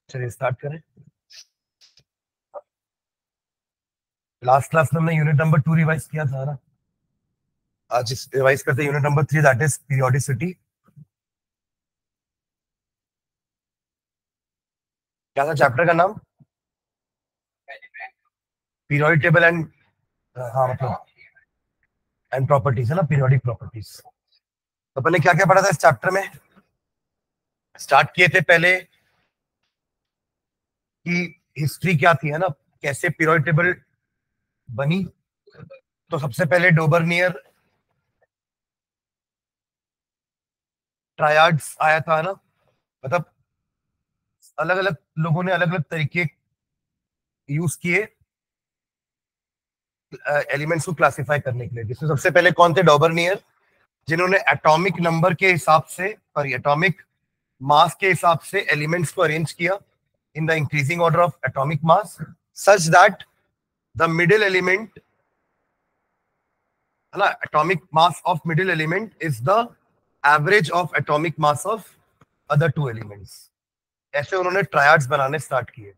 चलिए स्टार्ट करें। Last class में हमने यूनिट नंबर 2 रिवाइज किया था ना, आज रिवाइज करते unit number 3, that is periodicity. क्या था चैप्टर का नाम? पीरियोडिक टेबल एंड, हाँ मतलब एंड प्रॉपर्टीज है ना, पीरियोडिक प्रॉपर्टीज। तो पहले क्या क्या पढ़ा था इस चैप्टर में? स्टार्ट किए थे पहले कि हिस्ट्री क्या थी, है ना, कैसे पीरियोडिक टेबल बनी। तो सबसे पहले डोबरनियर ट्रायड्स आया था ना, मतलब अलग अलग लोगों ने अलग अलग तरीके यूज किए एलिमेंट्स को क्लासिफाई करने के लिए। जिसमें सबसे पहले कौन थे? डॉबरनियर, जिन्होंने एटॉमिक नंबर के हिसाब से और एटॉमिक मास के हिसाब से एलिमेंट्स को अरेंज किया in the increasing order of atomic mass, such that the middle element, है ना, atomic mass of middle element is the average of atomic mass of other two elements. ऐसे उन्होंने triads बनाने स्टार्ट किए।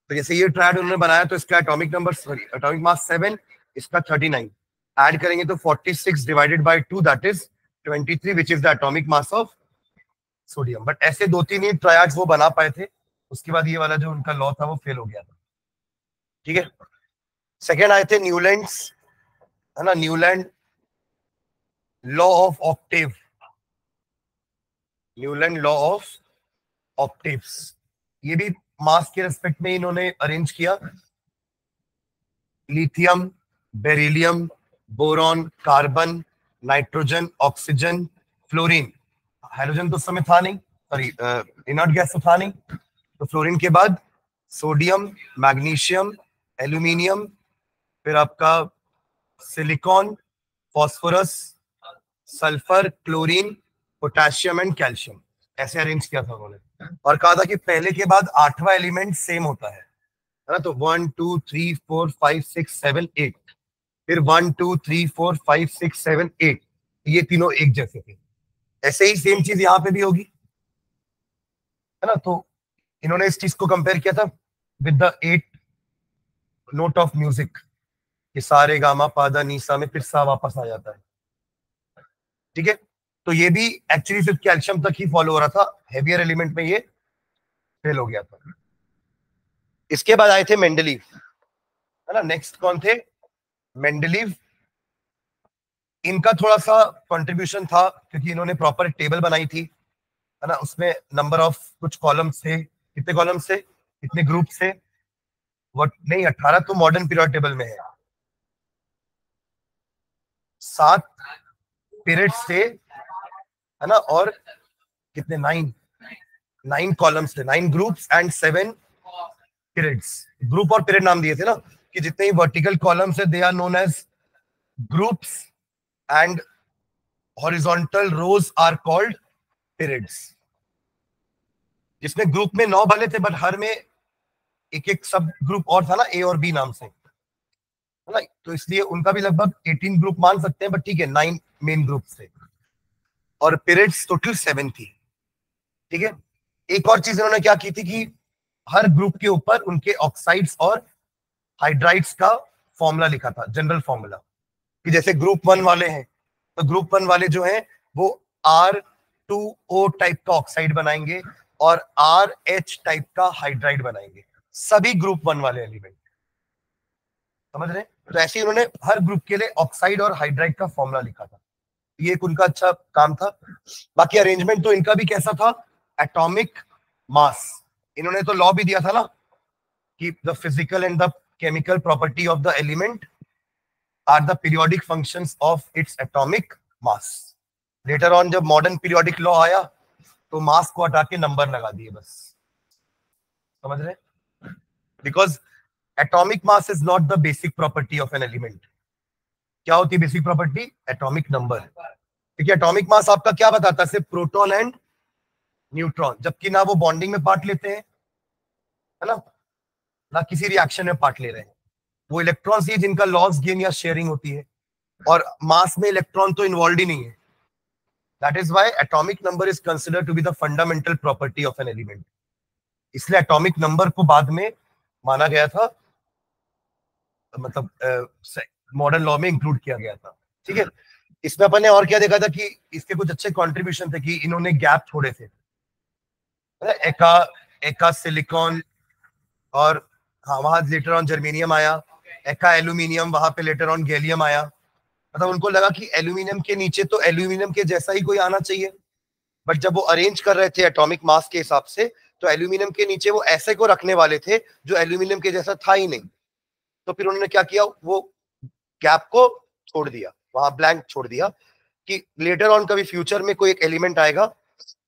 तो जैसे ये ट्रायड उन्होंने बनाया तो इसका atomic number, sorry atomic mass 7, इसका 39, ऐड करेंगे तो 46 divided by 2 that is 23, which is the atomic mass of sodium. But ऐसे 2-3 ही ट्रायड्स वो बना पाए थे, उसके बाद ये वाला जो उनका लॉ था वो फेल हो गया था। ठीक है। सेकेंड आए थे न्यूलैंड्स, है ना, Newland law of octave, Newland law of octaves. ये भी मास के रेस्पेक्ट में इन्होंने अरेंज किया। Lithium, beryllium, boron, carbon, nitrogen, oxygen, fluorine, hydrogen तो उस समय था नहीं, सॉरी इनर्ट गैस तो था नहीं। तो फ्लोरीन के बाद सोडियम, मैग्नीशियम, एल्यूमिनियम, फिर आपका silicon, phosphorus, sulphur, chlorine, potassium and calcium, ऐसे अरेंज किया था उन्होंने। और कहा था कि पहले के बाद 8वां एलिमेंट सेम होता है ना। तो 1 2 3 4 5 6 7 8, फिर 1 2 3 4 5 6 7 8, ये तीनों एक जैसे थे। ऐसे ही सेम चीज यहाँ पे भी होगी, है ना। तो इन्होंने इस चीज को कंपेयर किया था with the 8 note of music, कि सारे गामा पादा नीसा में फिर सा वापस आ जाता है। ठीक है। तो ये भी एक्चुअली सिर्फ कैल्शियम तक ही फॉलो हो रहा था, हेवियर एलिमेंट में ये फेल हो गया था। इसके बाद आए थे मेंडलीव, है ना। नेक्स्ट कौन थे? मेंडलीव। इनका थोड़ा सा कंट्रीब्यूशन था क्योंकि इन्होंने प्रॉपर टेबल बनाई थी, है ना। उसमें नंबर ऑफ कुछ कॉलम्स थे। कितने कॉलम्स थे, कितने ग्रुप थे? वो नहीं, 18 तो मॉडर्न पीरियड टेबल में है। 7 पीरियड्स थे, है ना। और कितने? 9 कॉलम्स थे, 9 ग्रुप्स एंड 7 पीरियड्स। ग्रुप और पीरियड नाम दिए थे ना, कि जितने ही वर्टिकल कॉलम्स है they are known as groups and horizontal rows are called periods. जिसमें ग्रुप में 9 भले थे, बट हर में एक एक सब ग्रुप और था ना, ए और बी नाम से, है ना। तो इसलिए उनका भी लगभग 18 ग्रुप मान सकते हैं, बट ठीक है, 9 मेन ग्रुप थे और पीरियड्स टोटल 7 थी। ठीक है। एक और चीज इन्होंने क्या की थी कि हर ग्रुप के ऊपर उनके ऑक्साइड्स और हाइड्राइड्स का फॉर्मूला लिखा था, जनरल फॉर्मूला। कि जैसे ग्रुप 1 वाले हैं तो ग्रुप 1 वाले जो हैं वो R2O टाइप का ऑक्साइड बनाएंगे और RH टाइप का हाइड्राइड बनाएंगे, सभी ग्रुप 1 वाले एलिमेंट। समझ रहे हैं? तो ऐसे ही उन्होंने हर ग्रुप के लिए ऑक्साइड और हाइड्राइड का फॉर्मूला लिखा था। ये एक उनका अच्छा काम था। बाकी अरेंजमेंट तो इनका भी कैसा था? Atomic mass. इन्होंने तो लॉ भी दिया था ना कि the physical and the chemical property of the element are the periodic functions of its atomic mass. Later on जब मॉडर्न पीरियोडिक लॉ आया तो मास को हटा के नंबर लगा दिए बस। समझ रहे? Because atomic mass is not the basic property of an element. क्या होती है बेसिक प्रॉपर्टी? Atomic number. ठीक है। एटॉमिक मास आपका क्या बताता है? सिर्फ प्रोटॉन एंड न्यूट्रॉन, जबकि ना वो बॉन्डिंग में पार्ट लेते हैं, है ना, ना किसी रिएक्शन में पार्ट ले रहे हैं। वो इलेक्ट्रॉन्स ही जिनका लॉस गेन या शेयरिंग होती है, और मास में इलेक्ट्रॉन तो इन्वॉल्व ही नहीं है, that is why atomic number is considered to be the fundamental property of an element. इसलिए एटॉमिक नंबर को बाद में माना गया था, मतलब मॉडर्न लॉ में इंक्लूड किया गया था। ठीक है, इसमें अपन ने और क्या देखा था कि इसके कुछ अच्छे कंट्रीब्यूशन थे कि इन्होंने गैप छोड़े थे, एका एका सिलिकॉन, और हाँ वहां लेटर ऑन जर्मेनियम आया, एका एल्यूमिनियम, वहां पे लेटर ऑन गैलियम आया। मतलब उनको लगा कि एल्यूमिनियम के नीचे तो एल्यूमिनियम के जैसा ही कोई आना चाहिए, बट जब वो अरेंज कर रहे थे एटॉमिक मास के हिसाब से तो एल्यूमिनियम के नीचे वो ऐसे को रखने वाले थे जो एल्यूमिनियम के जैसा था ही नहीं। तो फिर उन्होंने क्या किया, वो गैप को छोड़ दिया, वहां ब्लैंक छोड़ दिया कि लेटर ऑन कभी फ्यूचर में कोई एक एलिमेंट आएगा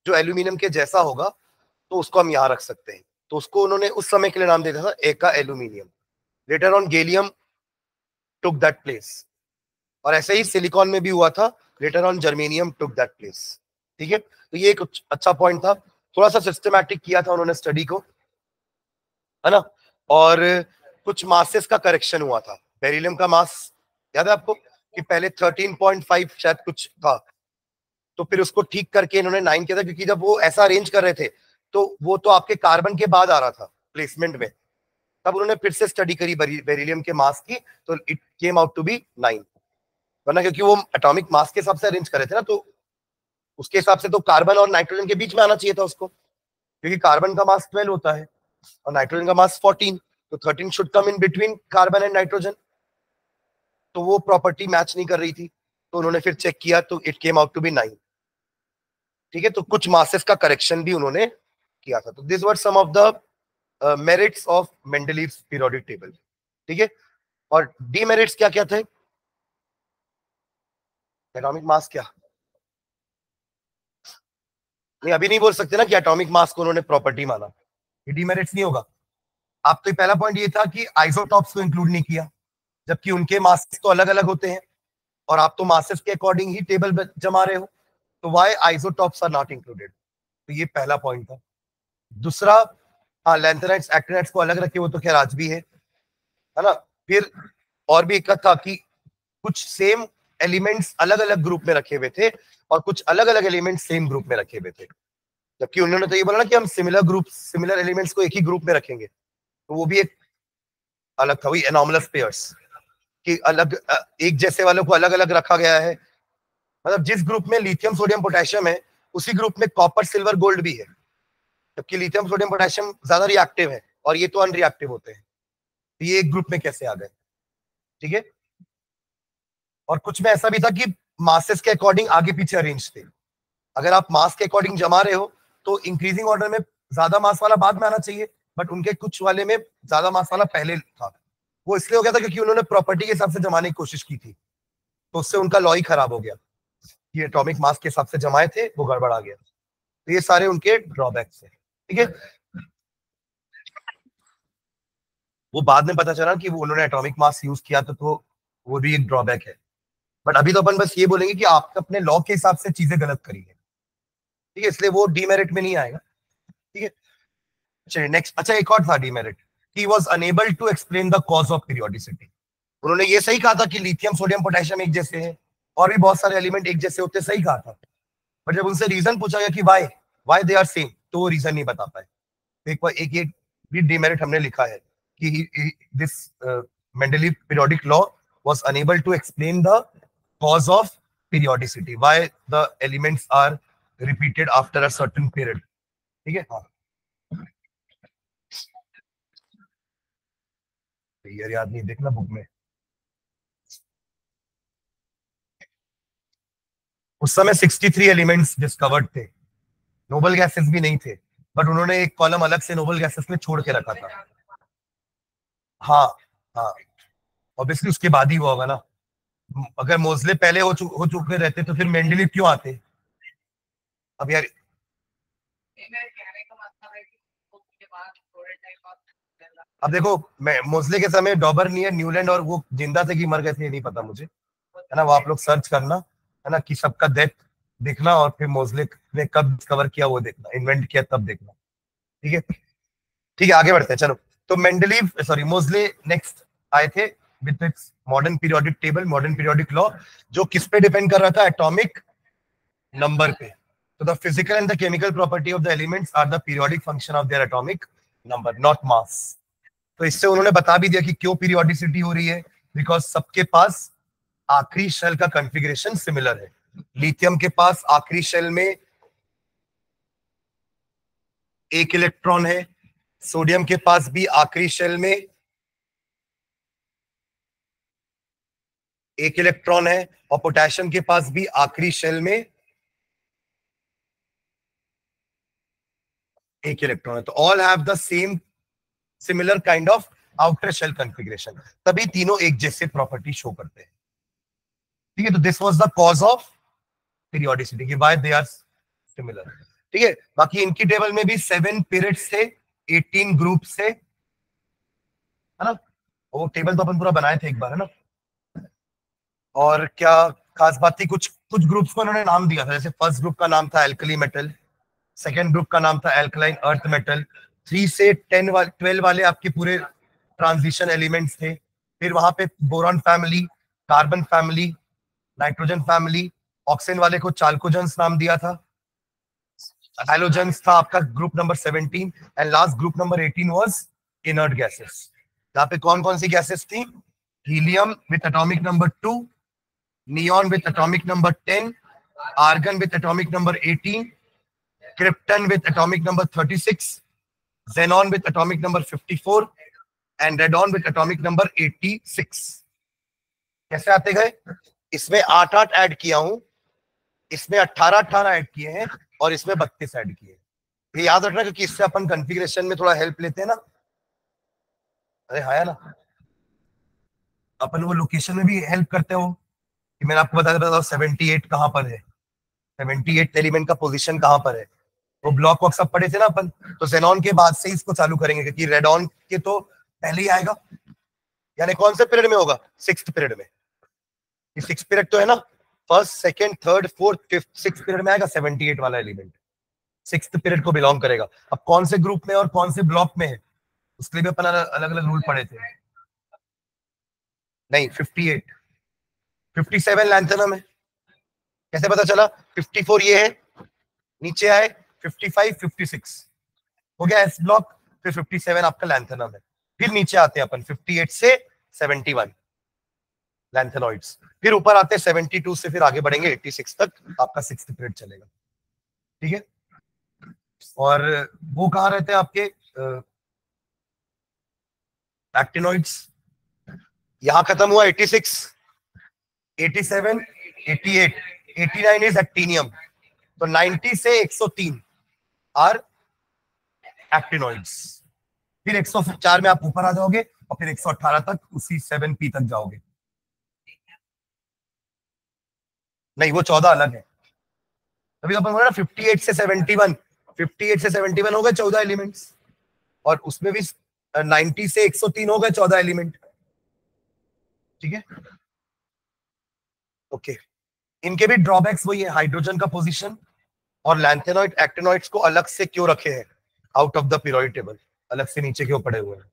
जो एल्यूमिनियम के जैसा होगा तो उसको हम यहाँ रख सकते हैं। तो उसको उन्होंने उस समय के लिए नाम दिया था एका aluminium. Later on gallium took that place, और ऐसे ही सिलिकॉन में भी हुआ था, later on germanium took that place. ठीक है, तो ये एक अच्छा पॉइंट था, थोड़ा सा सिस्टमैटिक किया था उन्होंने स्टडी को, है ना। और कुछ मासेस का करेक्शन हुआ था। बेरिलियम का मास याद है आपको कि पहले 13.5 शायद कुछ था, तो फिर उसको ठीक करके इन्होंने 9 किया था, क्योंकि जब वो ऐसा अरेंज कर रहे थे तो वो तो आपके कार्बन के बाद आ रहा था प्लेसमेंट में, तब उन्होंने फिर से स्टडी करी बेरिलियम के मास की, तो it came out to be 9। वरना क्योंकि वो एटॉमिक मास के हिसाब से अरेंज कर रहे थे ना, तो उसके हिसाब से तो कार्बन और नाइट्रोजन के बीच में आना चाहिए था उसको, क्योंकि कार्बन का मास 12 होता है और नाइट्रोजन का मास 14, तो 13 should come in between carbon and nitrogen. तो वो प्रॉपर्टी मैच नहीं कर रही थी, तो उन्होंने फिर चेक किया तो it came out to be 9। ठीक है, तो कुछ मासेस का करेक्शन भी उन्होंने किया था। तो this were some of the merits of Mendeleev's periodic table. ठीक है, और डीमेरिट्स क्या क्या थे? एटॉमिक मास क्या नहीं, अभी नहीं बोल सकते ना कि एटॉमिक मास को उन्होंने प्रॉपर्टी माना, ये डीमेरिट्स नहीं होगा। आप तो पहला पॉइंट ये था कि आइसोटॉप्स को इंक्लूड नहीं किया, जबकि उनके मासेस तो अलग अलग होते हैं और आप तो मासेस के अकॉर्डिंग ही टेबल जमा रहे हो, तो why isotopes are not included. तो ये पहला पॉइंट था। दूसरा, हाँ लैंथेनाइट्स एक्टिनाइट्स को अलग रखे, वो तो खैर आज भी है ना। फिर और भी एक था कि कुछ सेम एलिमेंट्स अलग अलग ग्रुप में रखे हुए थे और कुछ अलग अलग एलिमेंट्स सेम ग्रुप में रखे हुए थे, जबकि उन्होंने तो ये बोला ना कि हम सिमिलर ग्रुप सिमिलर एलिमेंट्स को एक ही ग्रुप में रखेंगे, तो वो भी एक अलग था, वही एनॉमलस पेयर्स कि अलग एक जैसे वालों को अलग अलग रखा गया है। मतलब जिस ग्रुप में लिथियम सोडियम पोटेशियम है उसी ग्रुप में कॉपर सिल्वर गोल्ड भी है, जबकि लिथियम सोडियम पोटेशियम ज्यादा रिएक्टिव है और ये तो अनरिएक्टिव होते हैं, तो ये एक ग्रुप में कैसे आ गए? ठीक है, और कुछ में ऐसा भी था कि मासेस के अकॉर्डिंग आगे पीछे अरेंज थे। अगर आप मास के अकॉर्डिंग जमा रहे हो तो इंक्रीजिंग ऑर्डर में ज्यादा मास वाला बाद में आना चाहिए, बट उनके कुछ वाले में ज्यादा मास वाला पहले था। वो इसलिए हो गया था क्योंकि उन्होंने प्रॉपर्टी के हिसाब से जमाने की कोशिश की थी, तो उससे उनका लॉ ही खराब हो गया। ये एटॉमिक मास के हिसाब से जमाए थे, वो गड़बड़ा गया। तो ये सारे उनके ड्रॉबैक्स है। ठीक है, वो बाद में पता चला कि वो उन्होंने एटॉमिक मास यूज किया तो वो भी एक ड्रॉबैक है। बट अभी तो अपन बस ये बोलेंगे कि आपने अपने लॉ के हिसाब से चीजें गलत करी है। ठीक है, इसलिए वो डीमेरिट में नहीं आएगा। ठीक है, चलिए नेक्स्ट। अच्छा, एक और था demerit, he was unable to explain the cause of periodicity. उन्होंने ये सही कहा था कि लिथियम सोडियम पोटेशियम एक जैसे हैं और भी बहुत सारे एलिमेंट एक जैसे होते, सही कहा था, बट जब उनसे रीजन पूछा गया कि व्हाई दे आर सेम, तो वो रीजन नहीं बता पाए। तो एक ये भी डीमेरिट हमने लिखा है कि this Mendeleev periodic law was unable to explain the cause of periodicity, why the elements are repeated after a certain period. ठीक है, हाँ यार याद नहीं, देखना बुक में। उस समय 63 एलिमेंट्स डिस्कवर्ड थे, नोबल गैसेस भी नहीं थे, बट उन्होंने एक कॉलम अलग से नोबल गैसेस में छोड़ के रखा था। हाँ हाँ, ऑब्वियसली उसके बाद ही हुआ होगा ना। अगर मोजले पहले हो चुके रहते तो फिर मेंडलीव क्यों आते? अब यार अब देखो, मैं मोस्ले के समय डॉबर नियर न्यूलैंड और वो जिंदा थे कि मर गए थे नहीं पता मुझे, है ना। वो आप लोग सर्च करना, है ना, कि सबका डेथ देखना और फिर मोस्ले ने कब डिस्कवर किया वो देखना, इन्वेंट किया तब देखना। ठीक है, ठीक है, आगे बढ़ते हैं। चलो, तो मेंडलीव सॉरी मोस्ले नेक्स्ट आए थे with its modern periodic table, modern periodic law, जो किस पे डिपेंड कर रहा था? एटॉमिक नंबर पे। तो the physical and the chemical property of the elements are the periodic function of their atomic number, not mass. तो इससे उन्होंने बता भी दिया कि क्यों पीरियोडिसिटी हो रही है, बिकॉज सबके पास आखिरी शेल का कॉन्फ़िगरेशन सिमिलर है। लिथियम के पास आखिरी शेल में एक इलेक्ट्रॉन है, सोडियम के पास भी आखिरी शेल में एक इलेक्ट्रॉन है, और पोटेशियम के पास भी आखिरी शेल में एक इलेक्ट्रॉन है। तो all have the same similar kind of outer shell configuration, तभी तीनों एक जैसे प्रॉपर्टी शो करते हैं। ठीक है, तो this was the cause of periodicity कि व्हाई दे आर सिमिलर। ठीक है, बाकी इनकी टेबल में भी 7 पीरियड्स थे, 18 ग्रुप थे, है ना। वो टेबल तो अपन पूरा बनाए थे एक बार, है ना। और क्या खास बात थी, कुछ कुछ ग्रुप्स को उन्होंने नाम दिया था, जैसे फर्स्ट ग्रुप का नाम था एल्कली मेटल, सेकेंड ग्रुप का नाम था एल्कलाइन अर्थ मेटल, 3 से 12 वाले आपके पूरे ट्रांजिशन एलिमेंट्स थे। फिर वहां पे boron family, carbon family, nitrogen family, oxygen वाले को चाल्कोजेंस नाम दिया था, हैलोजेंस था आपका group number 17, and last group number 18 was inert gases. यहाँ पे कौन कौन सी गैसेस थी? Helium with atomic number 2, neon with atomic number 10, argon with atomic number 18, krypton with atomic number 36, xenon with atomic number 54 and radon with atomic number 86। कैसे आते गए? इसमें 8 ऐड किया हूं, इसमें 18 ऐड किए हैं, और इसमें 32 ऐड किए। ये याद रखना, क्योंकि इससे अपन कॉन्फ़िगरेशन में थोड़ा हेल्प लेते हैं ना। अरे हाँ ना, अपन वो लोकेशन में भी हेल्प करते हो कि मैंने आपको बताया 78 कहां पर है, 78 एलिमेंट का पोजीशन कहां पर है। वो ब्लॉक वॉक सब पढ़े थे ना अपन, तो जेनॉन के बाद से इसको चालू करेंगे, क्योंकि रेडॉन के तो पहले ही आएगा। यानी कौन से पीरियड में होगा? 6th पीरियड में। 6 पीरियड तो है ना, first, second, third, fourth, fifth, 6 period में आएगा 78 वाला एलिमेंट, 6th पीरियड को बिलोंग करेगा। अब कौन से ग्रुप में और कौन से ब्लॉक में है, उसके लिए भी अपन अलग अलग रूल पढ़े थे। नहीं, 58, 57 लैंथेनम है। कैसे पता चला? 54 ये है, नीचे आए 55, 56 हो गया एस ब्लॉक, फिर 57 आपका लैंथेनम है। फिर नीचे आते हैं अपन 58 से 71 लैंथेनॉइड्स, फिर ऊपर आते हैं 72 से, फिर आगे बढ़ेंगे 86 तक, आपका 6th पीरियड चलेगा। ठीक है, और वो कहाँ रहते हैं आपके एक्टिनॉइड्स? यहां खत्म हुआ 86, 87, 88, 89 इज एक्टिनियम। तो 90 से 103 आर एक्टिनॉइड्स। फिर 104 में आप ऊपर आ जाओगे, और फिर 118 तक उसी 7p तक जाओगे। नहीं, वो 14 अलग है। अभी तो अपन बोला ना 58 से 71, 58 से 71 हो गए 14 एलिमेंट्स, और उसमें भी 90 से 103 हो गए 14 एलिमेंट। ठीक है, ओके। इनके भी ड्रॉबैक्स वही है, हाइड्रोजन का पोजीशन, और लैंथेनॉइड एक्टिनॉइड्स को अलग से क्यों रखे हैं out of the periodic table, अलग से नीचे क्यों पड़े हुए हैं।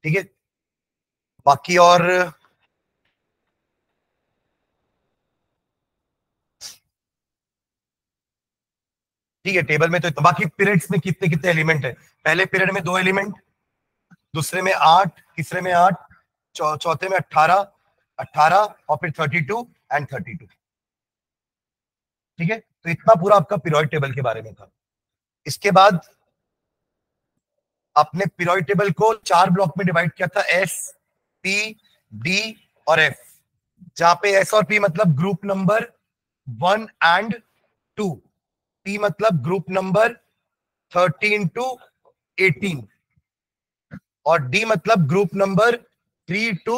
ठीक है, बाकी और ठीक है, टेबल में तो बाकी पीरियड्स में कितने कितने एलिमेंट है? पहले पीरियड में 2 एलिमेंट, दूसरे में 8, तीसरे में 8, चौथे में 18, 18 और फिर 32 एंड 32। ठीक है, तो इतना पूरा आपका पीरियोडिक टेबल के बारे में था। इसके बाद आपने पीरियोडिक टेबल को 4 ब्लॉक में डिवाइड किया था, एस, पी, डी और एफ, जहां पे एस और पी मतलब ग्रुप नंबर 1 एंड 2, पी मतलब ग्रुप नंबर 13 टू 18, और डी मतलब ग्रुप नंबर 3 टू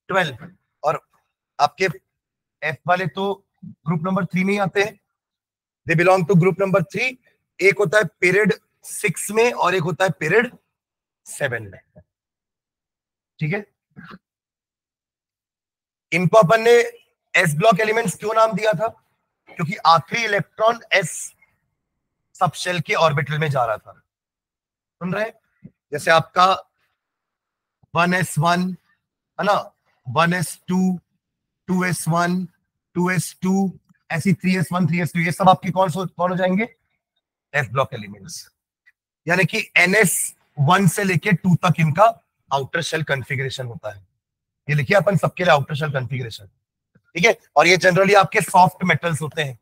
12। और आपके एफ वाले तो ग्रुप नंबर 3 में ही आते हैं, they belong to group number 3। एक होता है पीरियड 6 में और एक होता है पीरियड 7 में। ठीक है, इनको अपन ने एस ब्लॉक एलिमेंट्स क्यों नाम दिया था? क्योंकि आखिरी इलेक्ट्रॉन एस सब शेल के ऑर्बिटल में जा रहा था। सुन रहे? जैसे आपका 1s1 है ना, 1s2, 2s1, 2s2, ऐसी 3s1 3s2 ये सब आपके कौन हो जाएंगे, एफ ब्लॉक एलिमेंट्स। यानी कि NS1 से लेके 2 तक इनका आउटर शेल कॉन्फ़िगरेशन होता है। ये लिखिए अपन सबके लिए आउटर शेल कॉन्फ़िगरेशन, ठीक है। और ये जनरली आपके सॉफ्ट मेटल्स होते हैं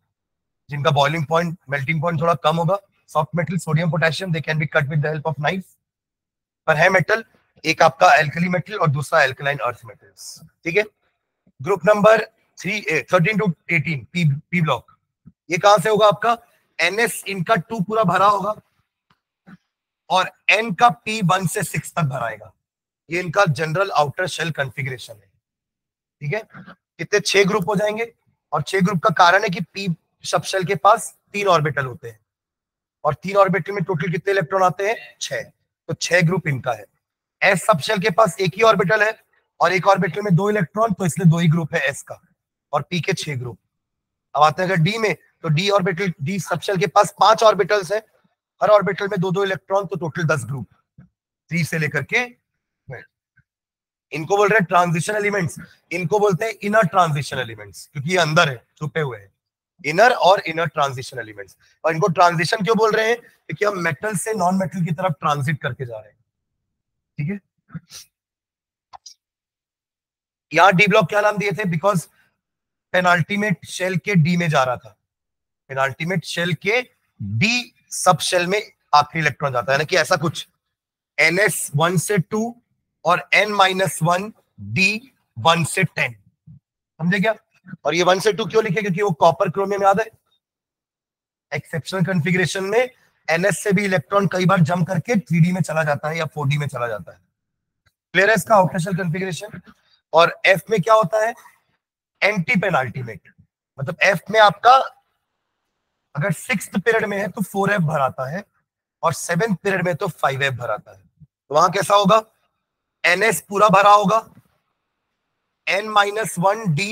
जिनका बॉइलिंग पॉइंट, मेल्टिंग पॉइंट थोड़ा कम होगा। Soft metal, sodium potassium, they can be cut with the help of knife. पर है मेटल, एक आपका एल्कली मेटल और दूसरा एल्कलाइन अर्थ मेटल्स, ठीक है। Group number 13 to 18 P block, ये कहां से होगा आपका, NS इनका 2 पूरा भरा होगा और N का P1 से 6 तक भराएगा। ये इनका जनरल आउटर शेल कॉन्फ़िगरेशन है, ठीक है। कितने 6 ग्रुप हो जाएंगे, और 6 ग्रुप का कारण है कि P सब शेल के पास 3 ऑर्बिटल होते हैं और 3 ऑर्बिटल में टोटल कितने इलेक्ट्रॉन आते हैं, 6। तो 6 ग्रुप इनका है। S सब शेल के पास एक ही ऑर्बिटल है और एक ऑर्बिटल में 2 इलेक्ट्रॉन, तो इसलिए 2 ही ग्रुप है S का, और P के 6 ग्रुप। अब आते हैं अगर D में, तो D orbital, D sub shell के पास 5 ऑर्बिटल्स है, हर ऑर्बिटल में 2-2 इलेक्ट्रॉन, तो टोटल 10 ग्रुप, 3 से लेकर के। इनको बोल रहे हैं ट्रांजिशन एलिमेंट्स, इनको बोलते हैं इनर ट्रांजिशन एलिमेंट्स, क्योंकि ये अंदर है, छुपे हुए हैं, इनर और इनर ट्रांजिशन एलिमेंट्स। और इनको ट्रांजिशन क्यों बोल रहे हैं, क्योंकि हम मेटल से नॉन मेटल की तरफ ट्रांजिट करके जा रहे हैं, ठीक है। यहां डी ब्लॉक क्या नाम दिए थे, बिकॉज पेनाल्टीमेट शेल के डी में जा रहा था, पेनाल्टीमेट शेल के डी सब शेल में आखिरी इलेक्ट्रॉन जाता है, ना कि ऐसा कुछ NS1 से 2 और N-1 D1 से 10, समझे क्या। और ये 1 से 2 क्यों लिखे, क्योंकि वो कॉपर क्रोमियम याद है, एक्सेप्शनल कॉन्फ़िगरेशन में NS से भी इलेक्ट्रॉन कई बार जंप करके 3D में चला जाता है या 4D में चला जाता है। क्लियर है इसका आउटर शेल कॉन्फ़िगरेशन। और F में क्या होता है, एंटी पेनाल्टीमेट, मतलब F में आपका अगर 6th पीरियड में है तो 4F भराता है और 7th पीरियड में तो 5F भराता है। तो वहां कैसा होगा, NS पूरा भरा होगा, N-1 D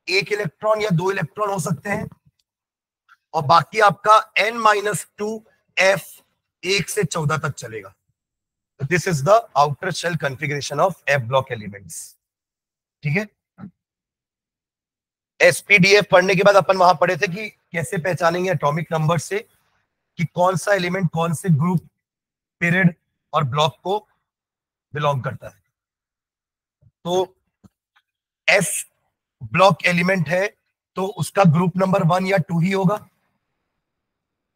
एक इलेक्ट्रॉन या 2 इलेक्ट्रॉन हो सकते हैं, और बाकी आपका N-2 F 1 से 14 तक चलेगा। This is the outer shell configuration of F block elements, ठीक है। SPDF पढ़ने के बाद अपन वहां पढ़े थे कि कैसे पहचानेंगे एटॉमिक नंबर से कि कौन सा एलिमेंट कौन से ग्रुप, पीरियड और ब्लॉक को बिलोंग करता है। तो S ब्लॉक एलिमेंट है तो उसका ग्रुप नंबर 1 या 2 ही होगा।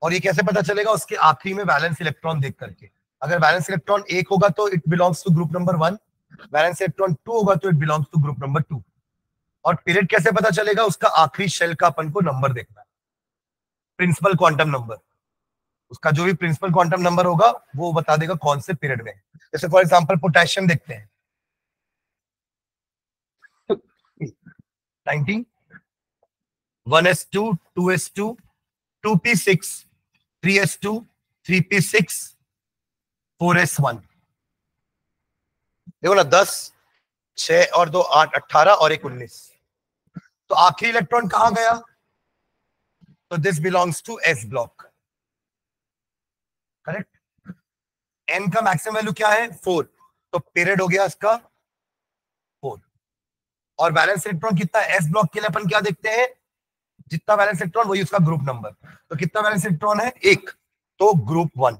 और ये कैसे पता चलेगा, उसके आखिरी में वैलेंस इलेक्ट्रॉन देख करके, अगर वैलेंस इलेक्ट्रॉन 1 होगा तो it belongs to group number 1, valence electron 2 होगा तो it belongs to group number 2। और पीरियड कैसे पता चलेगा, उसका आखिरी शेल का अपन को नंबर देखना है, प्रिंसिपल क्वांटम नंबर, उसका जो भी प्रिंसिपल क्वांटम नंबर होगा वो बता देगा कौन से पीरियड में। जैसे फॉर एग्जांपल पोटेशियम देखते हैं, 19, 1s2 2s2 2p6 3s2 3p6 4s1, देखो ना, 10 6 और 2 8 18 और 1 19, तो आखिरी इलेक्ट्रॉन कहां गया, तो this belongs to S block, correct. N का मैक्सिमम वैल्यू क्या है, 4, तो पीरियड हो गया इसका 4। और बैलेंस इलेक्ट्रॉन कितना है, S ब्लॉक के लिए अपन क्या देखते हैं, जितना बैलेंस इलेक्ट्रॉन वही उसका ग्रुप नंबर, तो कितना बैलेंस इलेक्ट्रॉन है, 1, तो ग्रुप 1,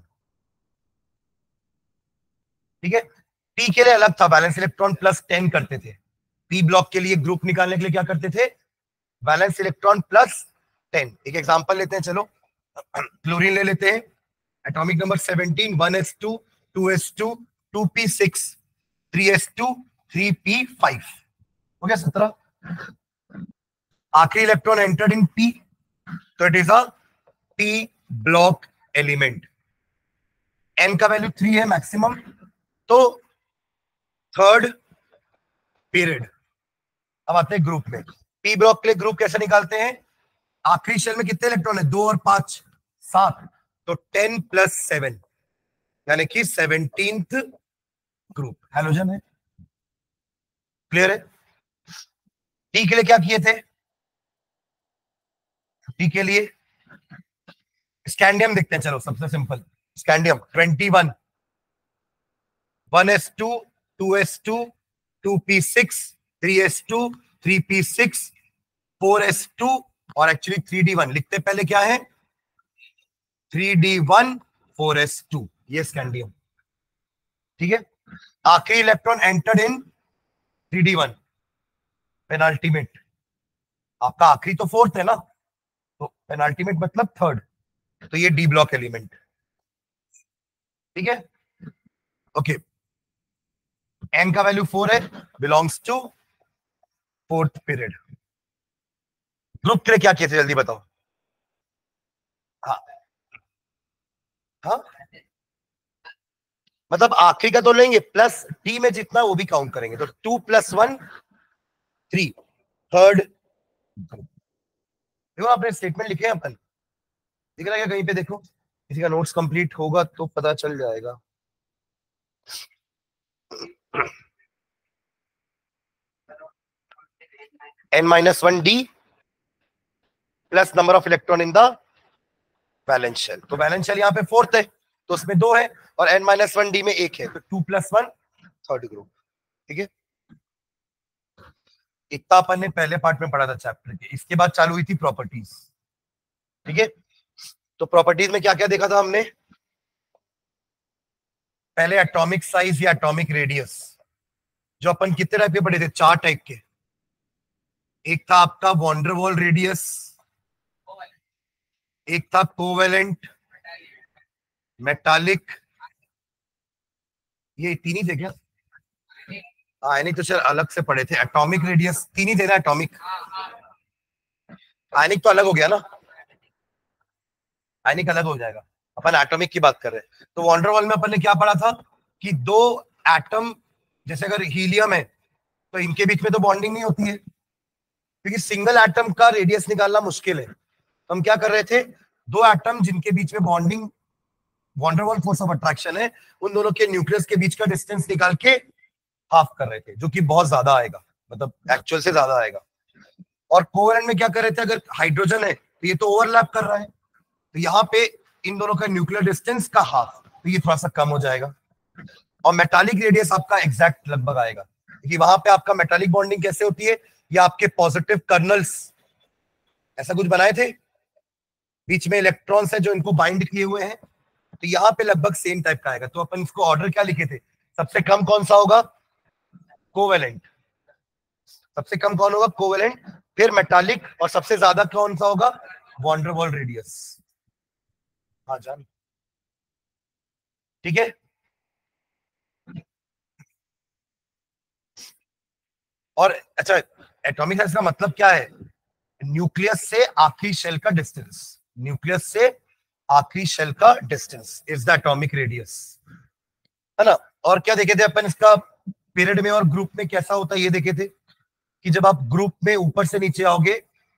ठीक है। P के लिए अलग था, बैलेंस इलेक्ट्रॉन +10 करते थे। P ब्लॉक के लिए ग्रुप निकालने के लिए क्या करते थे, बैलेंस इलेक्ट्रॉन +10। एक एग्जांपल लेते हैं, चलो क्लोरीन ले लेते हैं, atomic number 17, 1s2 2s2 2p6 3s2 3p5, हो गया 17। आखिरी इलेक्ट्रॉन एंटर्ड इन P, तो it is a P block element. N का वैल्यू 3 है मैक्सिमम, तो 3rd पीरियड। अब आते हैं ग्रुप में, P ब्लॉक के लिए ग्रुप कैसे निकालते हैं, आखिरी शेल में कितने इलेक्ट्रॉन है, 2 और 5 7, तो 10 + 7 यानी कि 17th ग्रुप, हैलोजन है। क्लियर है। टी के लिए क्या किए थे, टी के लिए स्कैंडियम देखते हैं, चलो सबसे simple, scandium 21, 1s2 2s2 2p6 3s2 3p6 4s2 और एक्चुअली 3d1 लिखते पहले क्या है 3d1 4s2, ये स्कैंडियम। ठीक है, आखिरी electron entered in 3d1, penultimate. आपका आखिरी तो फोर्थ है ना, तो पेनाल्टीमेट मतलब थर्ड, तो ये डी ब्लॉक एलिमेंट। ठीक है, ओके। एन का वैल्यू 4 है, belongs to fourth period. Group के लिए क्या किए थे जल्दी बताओ। हाँ हाँ, मतलब आखिरी का तो लेंगे, प्लस टी में जितना वो भी काउंट करेंगे, तो 2 + 1 3, थर्ड। देखो आपने स्टेटमेंट लिखे हैं अपन, दिख रहा है क्या कहीं पे? देखो किसी का नोट्स कंप्लीट होगा तो पता चल जाएगा। n-1d plus number of electron in the valence shell. तो वैलेंस शेल यहाँ पे फोर्थ है, तो उसमें 2 है, और n-1d में 1 है, तो 2 + 1 थर्ड ग्रुप। ठीक है, इतना अपन ने पहले पार्ट में पढ़ा था चैप्टर के। इसके बाद चालू हुई थी प्रॉपर्टीज। ठीक है, तो प्रॉपर्टीज में क्या क्या देखा था हमने? पहले एटॉमिक साइज या एटॉमिक रेडियस, जो अपन कितने टाइप के पढ़े थे? 4 टाइप के। एक था आपका वॉन्डर वॉल रेडियस, एक था कोवेलेंट, मेटालिक, ये तीन ही थे क्या? आयनिक तो शायद अलग से पढ़े थे। एटॉमिक रेडियस तीन ही थे ना? एटॉमिक, आयनिक तो अलग हो गया ना, आयनिक अलग हो जाएगा, अपन एटॉमिक की बात कर रहे हैं। तो वॉन्डर वॉल में अपन ने क्या पढ़ा था कि 2 एटम, जैसे अगर हीलियम है तो इनके बीच में तो बॉन्डिंग नहीं होती है, क्योंकि सिंगल एटम का रेडियस निकालना मुश्किल है। तो हम क्या कर रहे थे, 2 एटम जिनके बीच में bonding, van der Waals force of attraction है, उन दोनों के न्यूक्लियस के बीच का डिस्टेंस निकाल के हाफ कर रहे थे, जो कि बहुत ज्यादा आएगा, मतलब एक्चुअल से ज्यादा आएगा। और कोवेलेंट में क्या कर रहे थे, अगर हाइड्रोजन है तो ये तो ओवरलैप कर रहा है, तो यहाँ पे इन दोनों का न्यूक्लियर डिस्टेंस का हाफ, तो ये थोड़ा सा कम हो जाएगा। और मेटालिक रेडियस आपका एग्जैक्ट लगभग आएगा, क्योंकि वहां पे आपका मेटालिक बॉन्डिंग कैसे होती है, या आपके पॉजिटिव कर्नल्स ऐसा कुछ बनाए थे, बीच में इलेक्ट्रॉन्स है जो इनको बाइंड किए हुए हैं, तो यहाँ पे लगभग सेम टाइप का आएगा। तो अपन इसको ऑर्डर क्या लिखे थे, सबसे कम कौन सा होगा? कोवेलेंट। सबसे कम कौन होगा? कोवेलेंट, फिर मेटालिक, और सबसे ज्यादा कौन सा होगा? Van der Waals radius. हाँ जान, ठीक है। और अच्छा, एटॉमिक साइज का मतलब क्या है? न्यूक्लियस से आखिरी शेल का डिस्टेंस, न्यूक्लियस से आखिरी शेल का distance is the atomic radius, है ना। और क्या देखे थे अपन इसका पीरियड में और ग्रुप में कैसा होता है, ये देखे थे कि जब आप ग्रुप में ऊपर से नीचे आओगे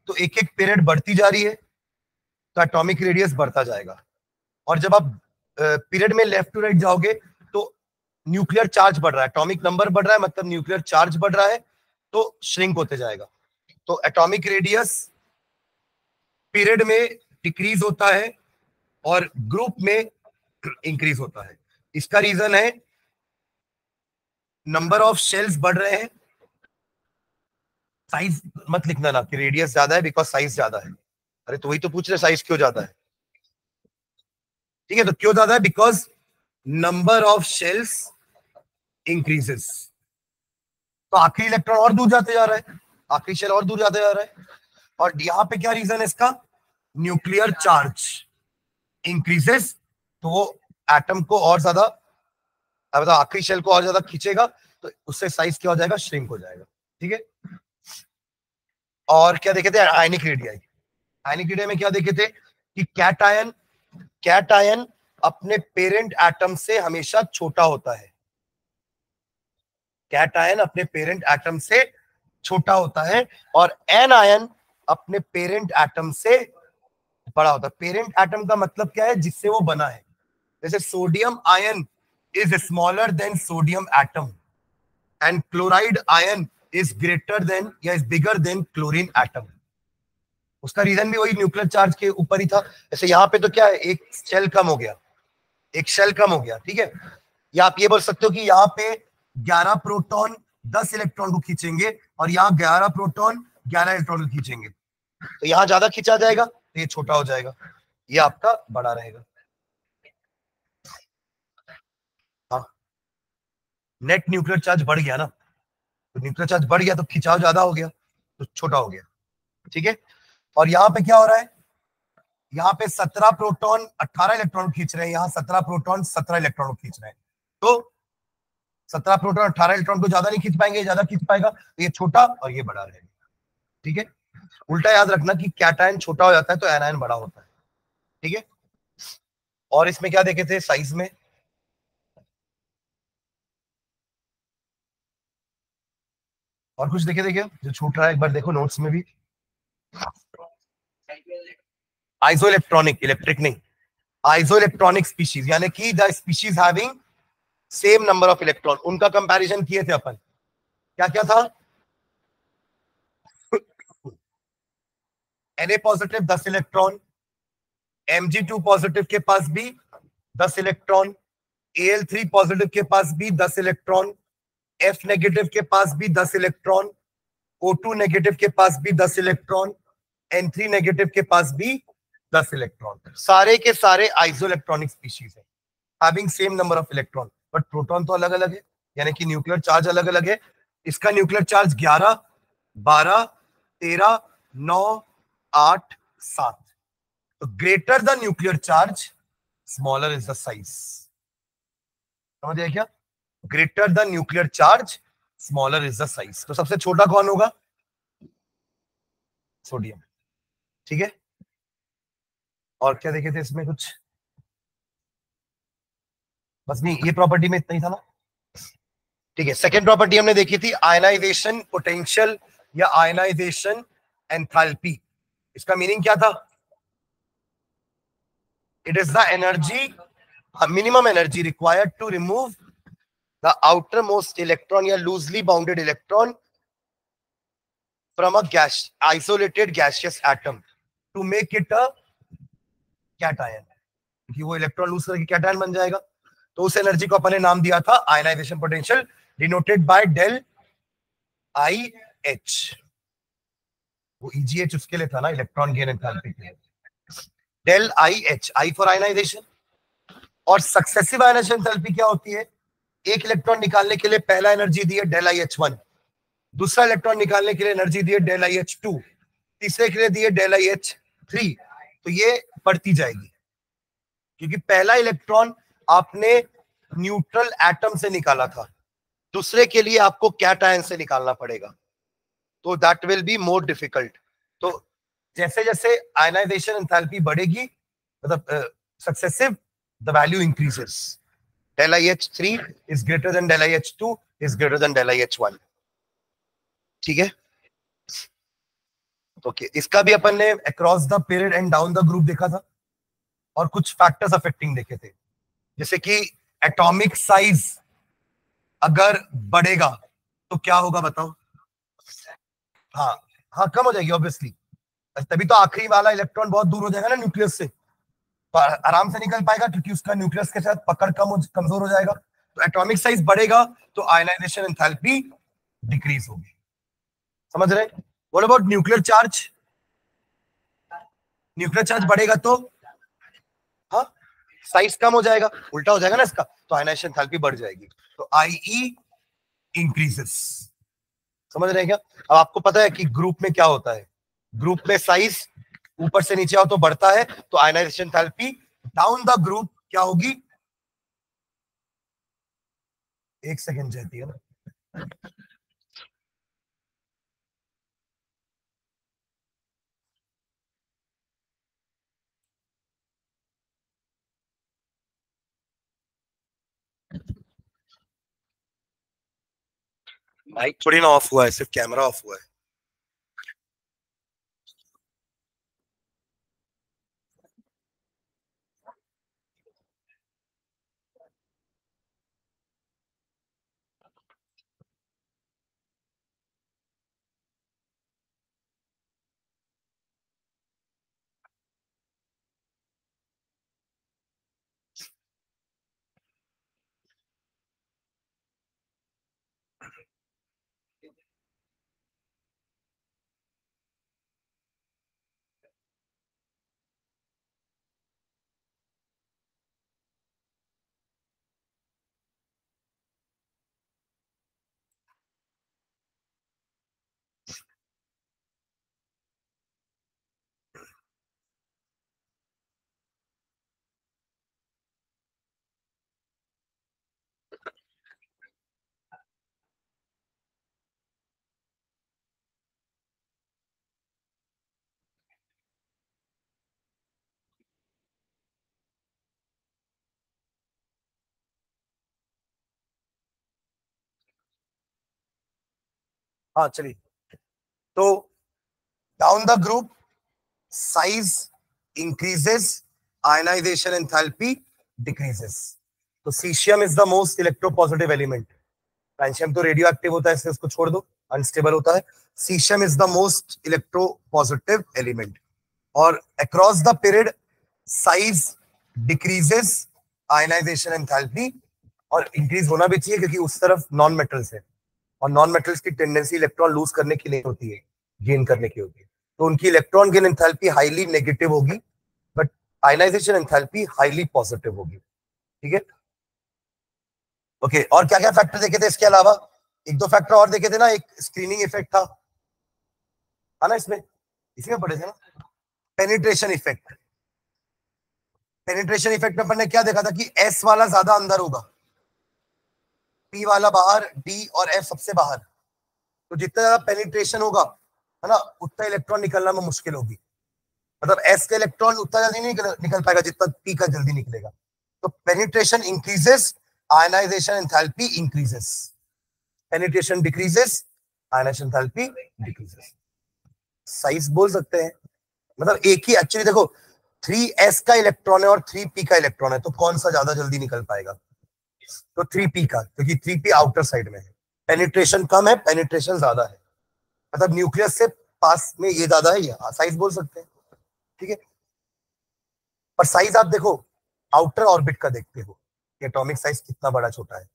तो एक एक पीरियड बढ़ती जा रही है, तो एटॉमिक रेडियस बढ़ता जाएगा। और जब आप पीरियड में लेफ्ट टू राइट जाओगे तो न्यूक्लियर चार्ज बढ़ रहा है, एटॉमिक नंबर बढ़ रहा है, मतलब न्यूक्लियर चार्ज बढ़ रहा है, तो श्रिंक होते जाएगा। तो एटॉमिक रेडियस पीरियड में डिक्रीज होता है और ग्रुप में इंक्रीज होता है। इसका रीजन है नंबर ऑफ शेल्स बढ़ रहे हैं, साइज मत लिखना ना कि रेडियस ज्यादा है बिकॉज साइज ज्यादा है। अरे तो वही तो पूछ रहे, साइज क्यों ज्यादा है? ठीक है, तो क्यों ज्यादा है? Because number of shells increases, तो आखिरी इलेक्ट्रॉन और दूर जाते जा रहा है, आखिरी शेल और दूर जाते जा रहा है। और यहाँ पे क्या रीजन है इसका? न्यूक्लियर चार्ज इंक्रीजेस, तो वो एटम को और ज्यादा, मतलब आखिरी शेल को और ज्यादा खींचेगा, तो उससे साइज क्या हो जाएगा? श्रिंक हो जाएगा। ठीक है, और क्या देखे थे? Ionic radii. आयनिक रेडियाई में क्या देखे थे कि कैटायन अपने पेरेंट एटम से हमेशा छोटा होता है, कैटायन अपने पेरेंट एटम से छोटा होता है, और एनायन अपने पेरेंट एटम से बड़ा होता है। पेरेंट एटम का मतलब क्या है? जिससे वो बना है। जैसे sodium ion is smaller than sodium atom and chloride ion is greater than या is bigger than chlorine atom. उसका रीजन भी वही न्यूक्लियर चार्ज के ऊपर ही था। जैसे यहाँ पे तो क्या है, एक शेल कम हो गया, एक शेल कम हो गया, ठीक है। या आप ये बोल सकते हो कि यहाँ पे 11 प्रोटॉन 10 इलेक्ट्रॉन को खींचेंगे, और यहाँ 11 प्रोटॉन 11 इलेक्ट्रॉन को खींचेंगे। तो यहाँ ज्यादा खींचा जाएगा तो ये छोटा हो जाएगा, ये आपका बड़ा रहेगा। हाँ, नेट न्यूक्लियर चार्ज बढ़ गया ना, तो न्यूक्लियर चार्ज बढ़ गया तो खिंचाव ज्यादा हो गया, तो छोटा हो गया। ठीक है, और यहाँ पे क्या हो रहा है, यहाँ पे 17 प्रोटॉन 18 इलेक्ट्रॉन खींच रहे हैं, यहाँ 17 प्रोटॉन 17 इलेक्ट्रॉन खींच रहे हैं। तो 17 प्रोटॉन 18 इलेक्ट्रॉन को ज्यादा नहीं खींच पाएंगे, ज्यादा खींच पाएगा तो ये छोटा और ये बड़ा रहेगा। ठीक है, उल्टा याद रखना कि कैटायन छोटा हो जाता है तो एनायन बड़ा होता है। ठीक है, और इसमें क्या देखे थे साइज में, और कुछ देखे थे क्या जो छूट रहा है, एक बार देखो नोट्स में भी। आइसो इलेक्ट्रॉनिक, इलेक्ट्रिक नहीं, आइसो इलेक्ट्रॉनिक स्पीशीज, यानी कि the species having same number of electron, उनका कंपैरिजन किए थे अपन। क्या क्या था, Na positive 10 electron, Mg2 positive के पास भी 10 इलेक्ट्रॉन, Al3 पॉजिटिव के पास भी 10 इलेक्ट्रॉन, F नेगेटिव के पास भी 10 इलेक्ट्रॉन, O2 नेगेटिव के पास भी 10 इलेक्ट्रॉन, N3 नेगेटिव के पास भी 10 इलेक्ट्रॉन। सारे के सारे आइसो इलेक्ट्रॉनिक स्पीशीज है, having same number of electron, but proton तो अलग अलग है, यानी कि न्यूक्लियर चार्ज अलग अलग है। इसका न्यूक्लियर चार्ज 11, 12, 13, 9, 8, 7। तो greater the nuclear charge smaller is the size. समझ गया क्या, greater the nuclear charge smaller is the size. तो सबसे छोटा कौन होगा, सोडियम। ठीक है, और क्या देखे थे इसमें कुछ, बस नहीं, ये प्रॉपर्टी में इतना ही था ना। ठीक है, सेकेंड प्रॉपर्टी हमने देखी थी आयनाइजेशन पोटेंशियल या आयनाइजेशन एंथैल्पी। इसका मीनिंग क्या था, it is the energy, minimum energy required to remove the outermost electron या loosely bounded electron from a gas isolated gaseous atom to make it a cation, कि वो electron lose करके cation बन जाएगा। तो उस एनर्जी को अपने नाम दिया था ionization potential, denoted by del I H. वो ईजीएच उसके लिए था ना, इलेक्ट्रॉन गेन एंथैल्पी के लिए, del I H, I for ionization. और सक्सेसिव आयनाइजेशन एंथैल्पी क्या होती है, एक इलेक्ट्रॉन निकालने के लिए पहला एनर्जी दी है डेल आई एच वन, दूसरा इलेक्ट्रॉन निकालने के लिए एनर्जी दी है डेल आई एच टू, तीसरे के लिए दी है डेल आई एच थ्री। तो ये बढ़ती जाएगी, क्योंकि पहला इलेक्ट्रॉन आपने न्यूट्रल एटम से निकाला था, दूसरे के लिए आपको कैटायन से निकालना पड़ेगा, तो that will be more difficult. तो जैसे जैसे आयनाइजेशन एंथैल्पी बढ़ेगी, मतलब successive, the value increases. del IH3 is greater than del IH2 is greater than del IH1। ठीक है, ओके, इसका भी अपन ने across the period and down the group देखा था, और कुछ फैक्टर्स अफेक्टिंग देखे थे, जैसे कि एटॉमिक साइज अगर बढ़ेगा तो क्या होगा बताओ। हाँ, हाँ कम हो जाएगी ऑब्वियसली, तभी तो आखिरी वाला इलेक्ट्रॉन बहुत दूर हो जाएगा ना न्यूक्लियस से, तो आराम से निकल पाएगा, क्योंकि उसका न्यूक्लियस के साथ पकड़ कमजोर हो जाएगा। तो एटॉमिक साइज बढ़ेगा तो आयनाइजेशन एंथैल्पी डिक्रीज होगी। समझ रहे, what about nuclear charge, nuclear charge बढ़ेगा तो हाँ साइज कम हो जाएगा, उल्टा हो जाएगा ना इसका, तो आयनाइजेशन एंथैल्पी बढ़ जाएगी, तो आईई इंक्रीजेस। समझ रहे हैं क्या, अब आपको पता है कि ग्रुप में क्या होता है, ग्रुप में साइज ऊपर से नीचे आओ तो बढ़ता है, तो ionization enthalpy down the group क्या होगी, एक सेकेंड जाती है ना। माइक थोड़ी ना ऑफ हुआ है, सिर्फ कैमरा ऑफ हुआ है। हाँ चलिए, तो down the group size increases, ionization enthalpy decreases. तो caesium is the most electropositive element. Francium तो रेडियो एक्टिव होता है, इसलिए उसको छोड़ दो, अनस्टेबल होता है। Caesium is the most electropositive element. और across the period size decreases, ionization enthalpy, और इंक्रीज होना भी चाहिए क्योंकि उस तरफ नॉन मेटल्स है, और नॉन मेटल्स की टेंडेंसी इलेक्ट्रॉन लूज करने की नहीं होती है, गेन करने की होती है। तो उनकी electron gain enthalpy highly negative होगी, but ionisation enthalpy highly positive होगी। ठीक है, ओके। और क्या क्या फैक्टर देखे थे इसके अलावा? एक दो फैक्टर और देखे थे ना, एक स्क्रीनिंग इफेक्ट था, है ना, इसमें इसी में पढ़े थे ना, पेनिट्रेशन इफेक्ट। पेनिट्रेशन इफेक्ट में अपन ने क्या देखा था कि एस वाला ज्यादा अंदर होगा, पी वाला बाहर, डी और एफ सबसे बाहर। तो जितना ज्यादा पेनिट्रेशन होगा, है ना, उतना इलेक्ट्रॉन निकलना में मुश्किल होगी। मतलब एस का इलेक्ट्रॉन उतना जल्दी नहीं निकल पाएगा जितना पी का जल्दी निकलेगा। तो penetration increases, ionization enthalpy increases. Penetration decreases, ionization enthalpy decreases. Size बोल सकते हैं, मतलब एक ही एक्चुअली देखो, 3s का इलेक्ट्रॉन है और 3p का इलेक्ट्रॉन है, तो कौन सा ज्यादा जल्दी निकल पाएगा? तो 3p का, क्योंकि 3p आउटर साइड में है। पेनिट्रेशन कम है, पेनिट्रेशन ज्यादा है, मतलब न्यूक्लियस से पास में ये ज्यादा है, ये साइज बोल सकते हैं। ठीक है, पर साइज आप देखो आउटर ऑर्बिट का देखते हो, एटॉमिक साइज कितना बड़ा छोटा है।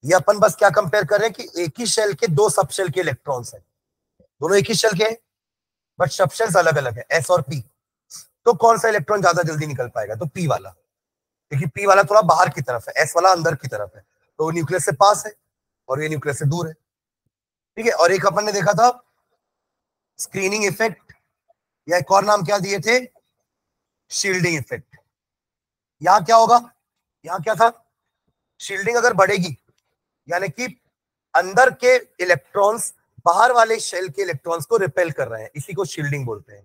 ये अपन बस क्या कंपेयर कर रहे हैं कि एक ही शेल के दो सब शेल के इलेक्ट्रॉन्स हैं, दोनों एक ही शेल के हैं, बट सब शेल्स अलग अलग है, एस और पी। तो कौन सा इलेक्ट्रॉन ज्यादा जल्दी निकल पाएगा? तो पी वाला, क्योंकि पी वाला थोड़ा बाहर की तरफ है, एस वाला अंदर की तरफ है, तो वो न्यूक्लियस से पास है और ये न्यूक्लियस से दूर है। ठीक है, और एक अपन ने देखा था स्क्रीनिंग इफेक्ट, या एक और नाम क्या दिए थे, शील्डिंग इफेक्ट। यहां क्या होगा, यहां क्या था, शील्डिंग अगर बढ़ेगी, यानी कि अंदर के इलेक्ट्रॉन्स बाहर वाले शेल के इलेक्ट्रॉन्स को रिपेल कर रहे हैं, इसी को शील्डिंग बोलते हैं।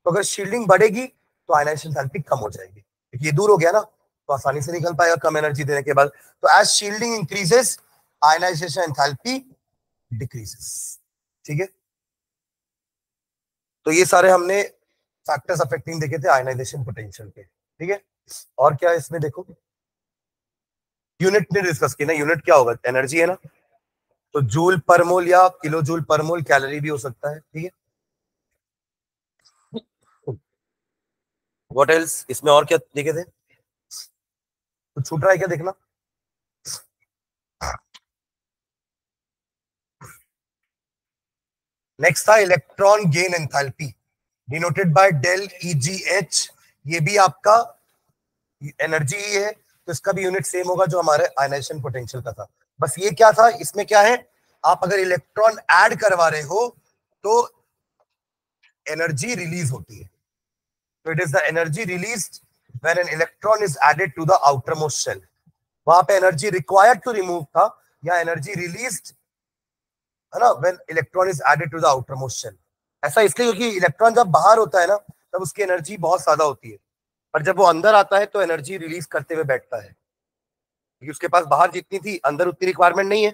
तो अगर शील्डिंग बढ़ेगी तो आयनाइजेशन एंथैल्पी कम हो जाएगी, क्योंकि ये दूर हो गया ना, तो आसानी से निकल पाएगा कम एनर्जी देने के बाद। तो as shielding increases, ionization enthalpy decreases. ठीक है, तो ये सारे हमने फैक्टर्स अफेक्टिंग देखे थे आयनाइजेशन पोटेंशियल के। ठीक है, और क्या है इसमें देखो, यूनिट ने डिस्कस की ना, यूनिट क्या होगा, एनर्जी है ना, तो जूल पर मोल या किलो जूल पर मोल कैलोरी भी हो सकता है। ठीक है, व्हाट एल्स इसमें और क्या देखे थे, तो छूट रहा है क्या देखना। नेक्स्ट था electron gain enthalpy, denoted by del EGH। ये भी आपका एनर्जी ही है, तो इसका भी यूनिट सेम होगा जो हमारे आयनाइजेशन पोटेंशियल का था। बस ये क्या था, इसमें क्या है, आप अगर इलेक्ट्रॉन ऐड करवा रहे हो तो एनर्जी रिलीज होती है। तो it is the energy released when an electron is added to the outer most shell. वहां पे एनर्जी रिक्वायर्ड टू रिमूव था, या एनर्जी रिलीज्ड, है ना, when electron is added to the outer most shell. ऐसा इसलिए क्योंकि इलेक्ट्रॉन जब बाहर होता है ना, तब उसकी एनर्जी बहुत ज्यादा होती है, पर जब वो अंदर आता है तो एनर्जी रिलीज करते हुए बैठता है, क्योंकि उसके पास बाहर जितनी थी अंदर उतनी रिक्वायरमेंट नहीं है,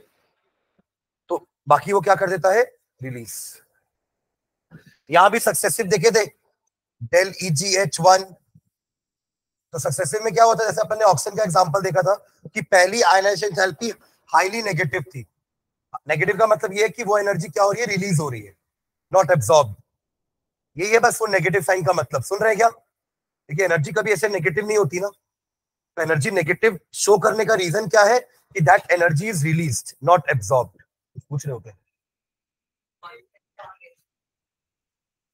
तो बाकी वो क्या कर देता है, रिलीज। यहां भी सक्सेसिव देखे थे, डेल EGH1। तो सक्सेसिव में क्या होता है, जैसे अपन ने ऑक्सीजन का एग्जांपल देखा था कि पहली आयनाइजेशन एंथैल्पी हाईली नेगेटिव थी। नेगेटिव का मतलब ये है कि वो एनर्जी क्या हो रही है, रिलीज हो रही है, नॉट एब्सॉर्ब। ये है बस वो नेगेटिव साइन का मतलब, सुन रहे हैं क्या? देखिए एनर्जी कभी ऐसे नेगेटिव नहीं होती ना, तो एनर्जी नेगेटिव शो करने का रीजन क्या है कि that energy is released not absorbed. पूछ रहे होते हैं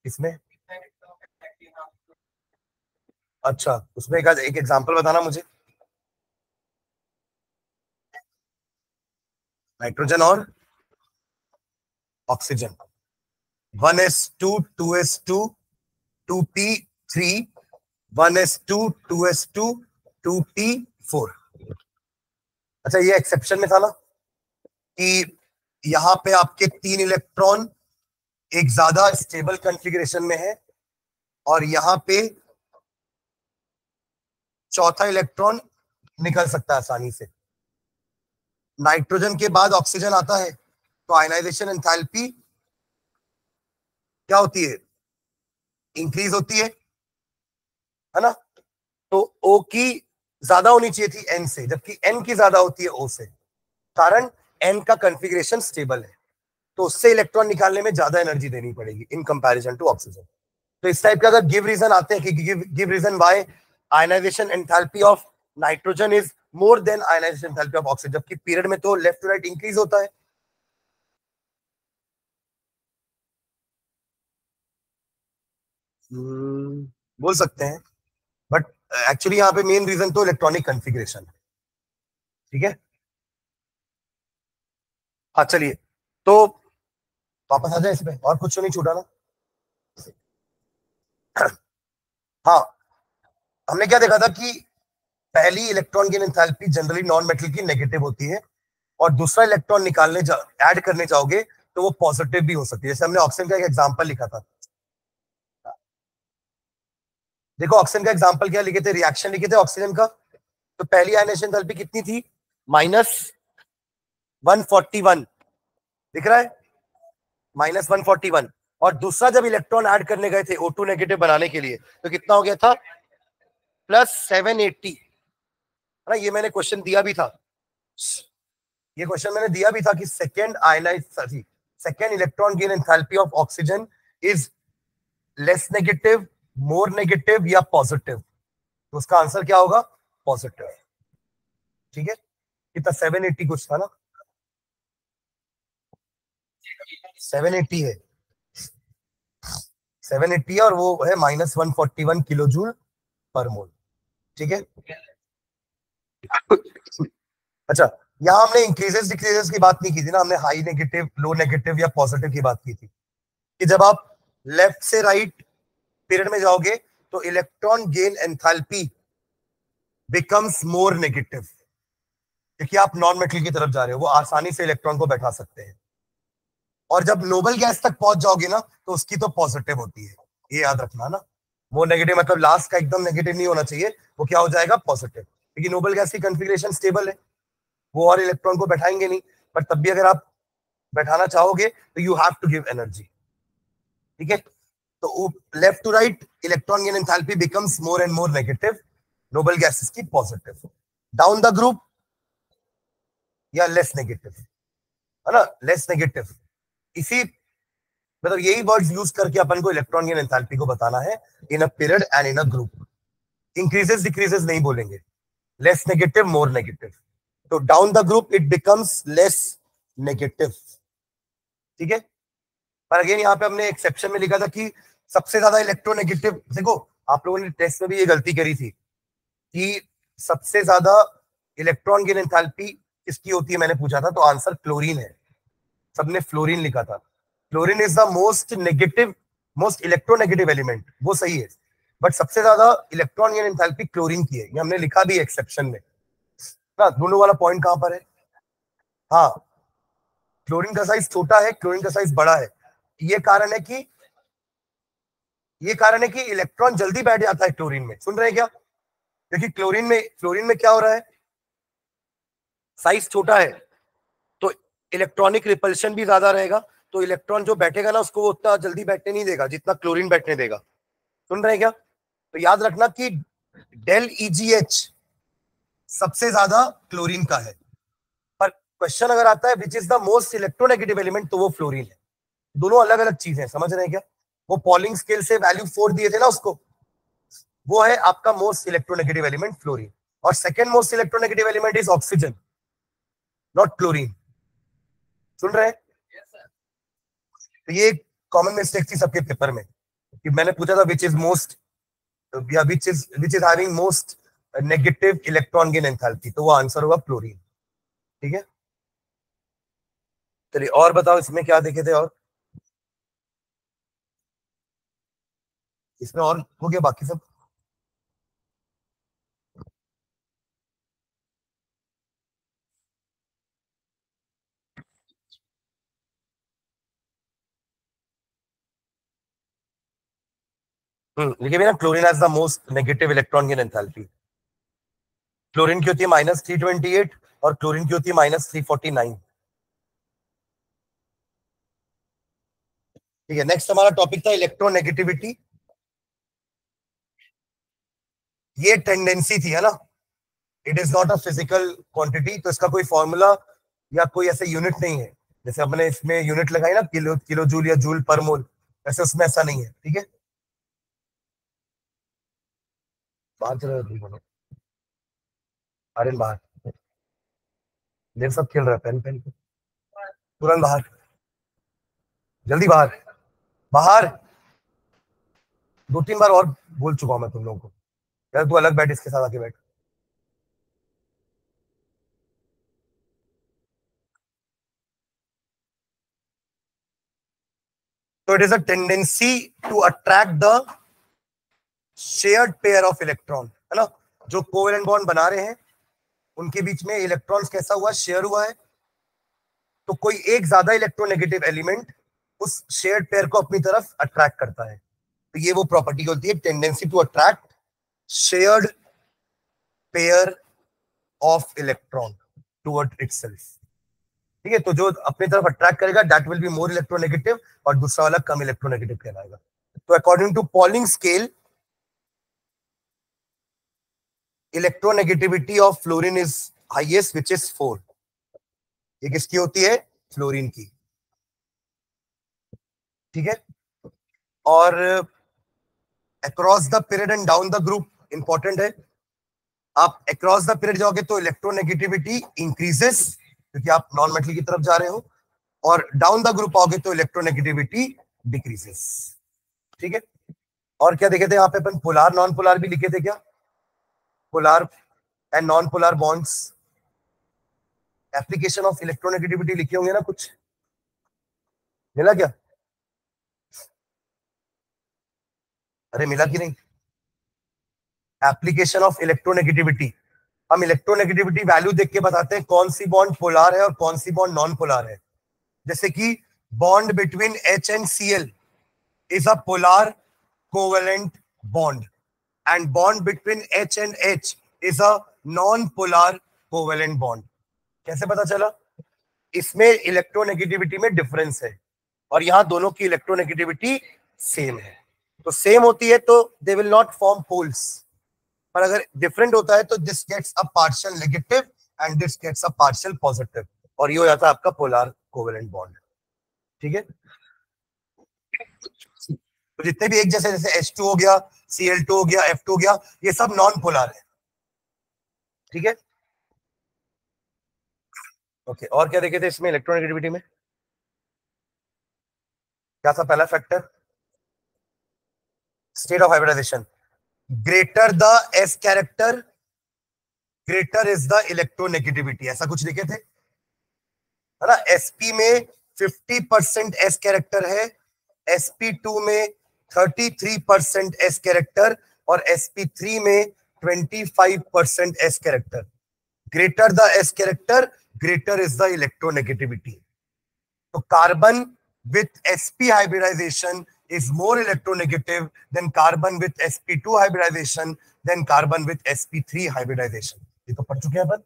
इसमें, अच्छा उसमें एक एग्जांपल बताना मुझे, नाइट्रोजन और oxygen, 1s2 2s2 2p3, 1s2 2s2 2p4। अच्छा ये एक्सेप्शन में था ना कि यहां पे आपके 3 इलेक्ट्रॉन एक ज्यादा स्टेबल कॉन्फ़िगरेशन में है, और यहां पे चौथा इलेक्ट्रॉन निकल सकता है आसानी से। नाइट्रोजन के बाद ऑक्सीजन आता है, तो आयनाइजेशन एंथैल्पी क्या होती है, इंक्रीज होती है ना। तो O की ज्यादा होनी चाहिए थी N से, जबकि N की ज्यादा होती है O से, कारण N का कॉन्फ़िगरेशन स्टेबल है, तो उससे इलेक्ट्रॉन निकालने में ज्यादा एनर्जी देनी पड़ेगी इन कंपैरिजन टू ऑक्सीजन। तो इस टाइप का अगर गिव रीजन आते हैं कि give reason why ionization enthalpy of nitrogen is more than ionization enthalpy of oxygen, जबकि पीरियड में तो लेफ्ट टू राइट इंक्रीज होता है। बोल सकते हैं, बट एक्चुअली यहाँ पे मेन रीजन तो इलेक्ट्रॉनिक कॉन्फ़िगरेशन है। ठीक है, हाँ चलिए, तो वापस आ जाए इस पे, और कुछ तो नहीं छूटा ना। हाँ, हमने क्या देखा था कि पहली electron gain enthalpy generally non metal की नेगेटिव होती है, और दूसरा इलेक्ट्रॉन निकालने ऐड करने जाओगे तो वो पॉजिटिव भी हो सकती है। जैसे हमने ऑक्सीजन का एक एग्जांपल लिखा था, देखो ऑक्सीजन का एग्जांपल क्या लिखे थे, रिएक्शन लिखे थे ऑक्सीजन का। तो पहली आयनाइजेशन एंथैल्पी कितनी थी, -141, दिख रहा है, -141। और दूसरा जब इलेक्ट्रॉन ऐड करने गए थे O2 नेगेटिव बनाने के लिए, तो कितना हो गया था, +780, है ना। ये मैंने क्वेश्चन दिया भी था, ये क्वेश्चन मैंने दिया भी था कि second electron gain enthalpy of oxygen is less negative, more negative या पॉजिटिव, तो उसका आंसर क्या होगा, पॉजिटिव। ठीक है, कितना 780 कुछ था ना, 780 है, 780 है, और वो है -141 किलो जूल पर मोल। ठीक है, अच्छा, यहाँ हमने इंक्रीजेस डिक्रीजेस की बात नहीं की थी ना, हमने हाई नेगेटिव, लो नेगेटिव या पॉजिटिव की बात की थी, कि जब आप लेफ्ट से राइट पीरियड में जाओगे तो electron gain enthalpy becomes more negative, क्योंकि आप नॉन मेटल की तरफ जा रहे हो, वो आसानी से इलेक्ट्रॉन को बैठा सकते हैं। और जब नोबल गैस तक पहुंच जाओगे ना, तो उसकी तो पॉजिटिव होती है, ये याद रखना ना। वो नेगेटिव मतलब लास्ट का एकदम नेगेटिव नहीं होना चाहिए, वो क्या हो जाएगा, पॉजिटिव, क्योंकि नोबल गैस की कॉन्फ़िगरेशन स्टेबल है, वो और इलेक्ट्रॉन को बैठाएंगे नहीं, पर तब भी अगर आप बैठाना चाहोगे तो you have to give energy. ठीक है, तो left to right electron gain enthalpy becomes more and more negative, noble gases की पॉजिटिव, डाउन द ग्रुप या लेस नेगेटिव, है ना, लेस नेगेटिव। इसी मतलब यही वर्ड्स यूज करके अपन को इलेक्ट्रॉन गेन एंथैल्पी को बताना है in a period and in a group. Increases decreases नहीं बोलेंगे, लेस नेगेटिव, मोर नेगेटिव, तो down the group it becomes less negative. ठीक है, पर अगेन यहाँ पे हमने एक्सेप्शन में लिखा था कि सबसे ज्यादा इलेक्ट्रोनेगेटिव, देखो आप लोगों ने टेस्ट में भी ये गलती करी थी कि सबसे ज्यादा इलेक्ट्रॉन गेन एंथैल्पी किसकी होती है, मैंने पूछा था, तो आंसर क्लोरीन है, सबने फ्लोरीन लिखा था। Chlorine is the most negative, most electronegative element, वो सही है, बट सबसे ज्यादा इलेक्ट्रॉन गेन एंथैल्पी क्लोरीन की है, ये हमने लिखा भी एक्सेप्शन में ना। दोनों वाला पॉइंट कहां पर है, हाँ, क्लोरीन का साइज छोटा है, क्लोरीन का साइज बड़ा है, ये कारण है कि इलेक्ट्रॉन जल्दी बैठ जाता है क्लोरीन में, सुन रहे हैं क्या, क्योंकि क्लोरीन में क्या हो रहा है, साइज छोटा है, तो इलेक्ट्रॉनिक रिपल्शन भी ज्यादा रहेगा, तो इलेक्ट्रॉन जो बैठेगा ना उसको वो उतना जल्दी बैठने नहीं देगा जितना क्लोरीन बैठने देगा, सुन रहे हैं क्या। तो याद रखना कि डेल EGH सबसे ज्यादा क्लोरीन का है, पर क्वेश्चन अगर आता है which is the most electronegative element, तो वो फ्लोरीन है। दोनों अलग अलग चीजें, समझ रहे हैं क्या, वो पॉलिंग स्केल से वैल्यू 4 दिए थे ना उसको, वो है आपका मोस्ट इलेक्ट्रोनेगेटिव एलिमेंट फ्लोरीन, और second most electronegative element is oxygen, not chlorine, सुन रहे हैं। तो ये कॉमन मिस्टेक थी सबके पेपर में, कि मैंने पूछा था विच इज मोस्ट या which is having most negative electron gain enthalpy, तो वो आंसर होगा फ्लोरीन। ठीक है, चलिए और बताओ इसमें क्या देखे थे, और इसमें और हो गया बाकी सब। लिखे भी ना, chlorine has the most negative electron gain enthalpy, chlorine की होती है -328 और क्लोरीन की होती है -349। ठीक है, नेक्स्ट हमारा टॉपिक था इलेक्ट्रोनेगेटिविटी। ये टेंडेंसी थी, है ना, it is not a physical quantity, तो इसका कोई फॉर्मूला या कोई ऐसे यूनिट नहीं है। जैसे अपने इसमें यूनिट लगाई ना, किलो किलो जूल या जूल पर मोल, वैसे उसमें ऐसा नहीं है। ठीक है, बाहर चले जाओ, अरे बाहर देर सब खेल रहा है, पेन पेन तुरंत बाहर, जल्दी बाहर, बाहर। 2-3 बार और बोल चुका हूं मैं तुम लोगों को, यार तू अलग बैठ, इसके साथ आके बैठ। तो it is a tendency to attract the shared pair of electron, है ना, जो कोवेलेंट बॉन्ड बना रहे हैं उनके बीच में इलेक्ट्रॉन्स कैसा हुआ, शेयर हुआ है। तो कोई एक ज्यादा इलेक्ट्रोनेगेटिव एलिमेंट उस शेयर्ड पेयर को अपनी तरफ अट्रैक्ट करता है, तो ये वो प्रॉपर्टी होती है, tendency to attract shared pair of electron toward itself. ठीक है, तो जो अपनी तरफ अट्रैक्ट करेगा that will be more electronegative, और दूसरा वाला कम इलेक्ट्रोनेगेटिव कहलाएगा। तो according to Pauling scale, electronegativity of fluorine is highest which is 4। ये किसकी होती है, फ्लोरीन की। ठीक है, और across the period and down the group important है। आप अक्रॉस द पीरियड जाओगे तो इलेक्ट्रोनेगेटिविटी इंक्रीजेस, क्योंकि आप नॉन मेटल की तरफ जा रहे हो, और डाउन द ग्रुप आओगे तो इलेक्ट्रोनेगेटिविटी डिक्रीजेस। ठीक है, और क्या देखे थे यहाँ पे अपन, पोलार नॉन पोलार भी लिखे थे क्या, polar and non polar bonds, application of electronegativity लिखे होंगे ना, कुछ मिला क्या, अरे मिला कि नहीं, एप्लीकेशन ऑफ इलेक्ट्रोनेगेटिविटी। हम इलेक्ट्रोनेगेटिविटी वैल्यू देख के बताते हैं कौन सी बॉन्ड पोलार है और कौन सी बॉन्ड नॉन पोलार है। जैसे कि bond between H and Cl is a polar covalent bond and bond between H and H is a non-polar covalent bond। कैसे पता चला, इसमें इलेक्ट्रोनेगेटिविटी में डिफरेंस है और यहां दोनों की इलेक्ट्रोनेगेटिविटी सेम है। तो सेम होती है तो they will not form poles, पर अगर डिफरेंट होता है तो this gets a partial negative and this gets a partial positive, और ये हो जाता है आपका पोलर कोवेलेंट बॉन्ड। ठीक है, तो जितने भी एक जैसे, जैसे H2 हो गया, Cl2 हो गया, F2 हो गया, ये सब नॉन पोलर है। ठीक है, ओके, और क्या देखे थे इसमें इलेक्ट्रोनेगेटिविटी में, क्या था पहला factor, state of hybridization. Greater the S character greater is the electronegativity, ऐसा कुछ लिखे थे, है ना। sp में 50% S कैरेक्टर है, sp2 में 33% S कैरेक्टर, और sp3 में 25% S character. Greater the S character greater is the electronegativity. तो carbon with sp hybridization is more electronegative than carbon with sp2 hybridization than carbon with sp3 hybridization। ये तो पढ़ चुके हैं अपन,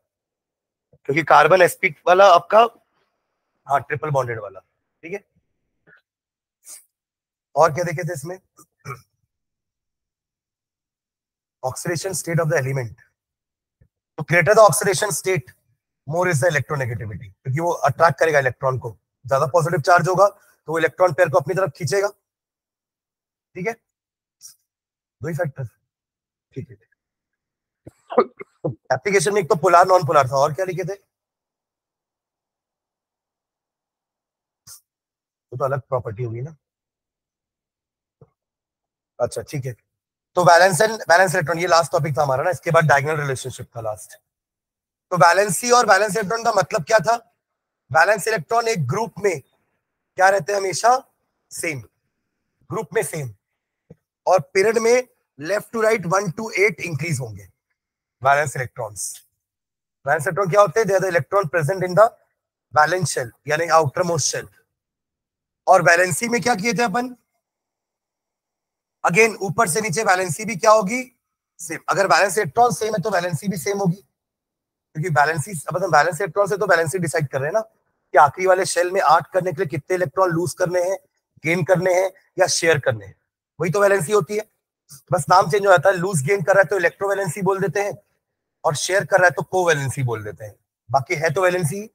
क्योंकि कार्बन sp वाला आपका, हाँ, ट्रिपल बॉन्डेड वाला। ठीक है, और क्या देखे थे इसमें, oxidation state of the element. तो greater the oxidation state more is the electronegativity, क्योंकि वो अट्रैक्ट करेगा इलेक्ट्रॉन को, ज्यादा पॉजिटिव चार्ज होगा तो वो इलेक्ट्रॉन पेयर को अपनी तरफ खींचेगा। ठीक है, दो ही फैक्टर। ठीक है, एप्लीकेशन में एक तो पोलार नॉन पोलार था, और क्या लिखे थे, तो अलग प्रॉपर्टी होगी ना। अच्छा ठीक है, तो वैलेंस एंड वैलेंस इलेक्ट्रॉन, ये लास्ट टॉपिक था हमारा ना, इसके बाद डायगोनल रिलेशनशिप था लास्ट। तो वैलेंसी और वैलेंस इलेक्ट्रॉन का मतलब क्या था, वैलेंस इलेक्ट्रॉन एक ग्रुप में क्या रहते हैं, हमेशा सेम, ग्रुप में सेम, और पीरियड में left to right 1 to 8 increase होंगे वैलेंस इलेक्ट्रॉन्स। वैलेंस इलेक्ट्रॉन क्या होते हैं, they are the electron present in the valence shell यानी आउटर मोस्ट शेल। और वैलेंसी में क्या किए थे अपन, अगेन ऊपर से नीचे वैलेंसी भी क्या होगी, सेम। अगर वैलेंस इलेक्ट्रॉन सेम है तो वैलेंसी भी सेम होगी, क्योंकि वैलेंसी, अब हम वैलेंस इलेक्ट्रॉन से तो वैलेंसी डिसाइड कर रहे हैं ना, कि आखिरी वाले शेल में 8 करने के लिए कितने इलेक्ट्रॉन लूज करने हैं, गेन करने हैं या शेयर करने हैं, वही तो वैलेंसी होती है, बस नाम चेंज हो जाता है। लूज गेन कर रहा है तो इलेक्ट्रोवैलेंसी बोल देते हैं, और शेयर कर रहा है तो कोवैलेंसी बोल देते हैं, बाकी है तो वैलेंसी,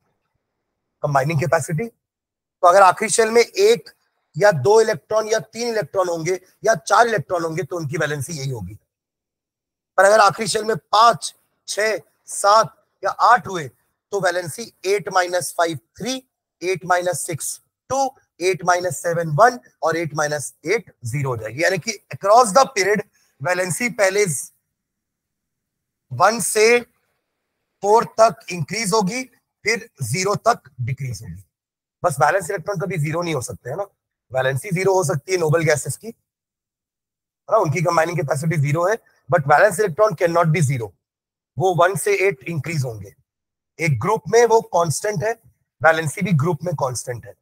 कंबाइनिंग कैपेसिटी। तो अगर आखिरी शेल में एक या दो इलेक्ट्रॉन या तीन इलेक्ट्रॉन होंगे या चार इलेक्ट्रॉन होंगे तो उनकी वैलेंसी यही होगी। पर अगर आखिरी शेल में 5, 6, 7 या 8 हुए तो वैलेंसी 8 - 5 3, 8 - 6 2, 8 - 7 1 और 8 - 8 0 हो जाएगी। यानी कि अक्रॉस द पीरियड वैलेंसी पहले 1 से 4 तक इंक्रीज होगी, फिर 0 तक डिक्रीज होगी। बस वैलेंस इलेक्ट्रॉन कभी 0 नहीं हो सकते है ना, वैलेंसी 0 हो सकती है नोबल गैसेस की, है ना, उनकी कंबाइनिंग कैपेसिटी 0 है, but valence electron can not be 0, वो 1 से 8 इंक्रीज होंगे। एक ग्रुप में वो कांस्टेंट है, वैलेंसी भी ग्रुप में कांस्टेंट है,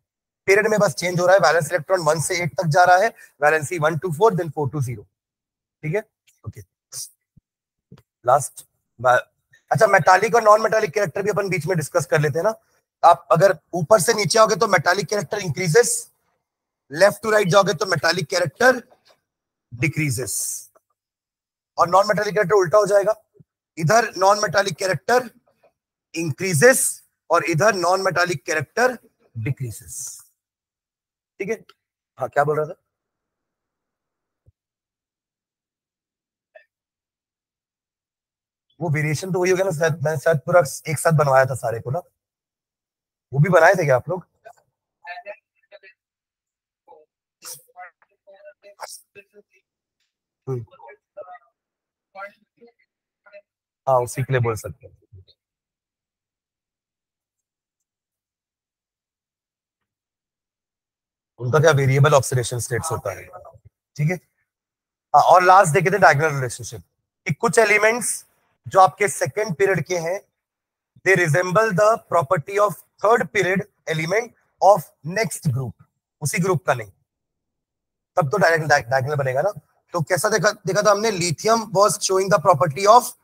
पीरियड में बस चेंज हो रहा है। वैलेंस इलेक्ट्रॉन 1 से 8 तक जा रहा है, वैलेंसी 1 to 4 देन 4 to 0। ठीक है, ओके, लास्ट। अच्छा, मेटालिक और नॉन मेटालिक कैरेक्टर भी अपन बीच में डिस्कस कर लेते हैं ना। आप अगर ऊपर से नीचे आओगे तो metallic character increases, left to right जाओगे तो मेटालिक कैरेक्टर डिक्रीजेस, और नॉन मेटालिक कैरेक्टर उल्टा हो जाएगा, इधर नॉन मेटालिक कैरेक्टर इंक्रीजेस और इधर नॉन मेटालिक कैरेक्टर डिक्रीजेस। ठीक है, हाँ क्या बोल रहा था? वो वेरिएशन तो वही हो गया ना, शायद मैं शायद पूरा एक साथ बनवाया था सारे को ना, वो भी बनाए थे क्या आप लोग? हम्म, हाँ उसी के लिए बोल सकते हैं। उनका क्या वेरिएबल ऑक्सीडेशन स्टेट्स होता है। ठीक है, हाँ, और लास्ट देखे थे डायगोनल रिलेशनशिप कि कुछ एलिमेंट्स जो आपके सेकेंड पीरियड के हैं, they resemble the property of third period element of next group, उसी ग्रुप का नहीं, तब तो डायरेक्ट डायगोनल बनेगा ना। तो कैसा देखा देखा था हमने, lithium was showing the property of,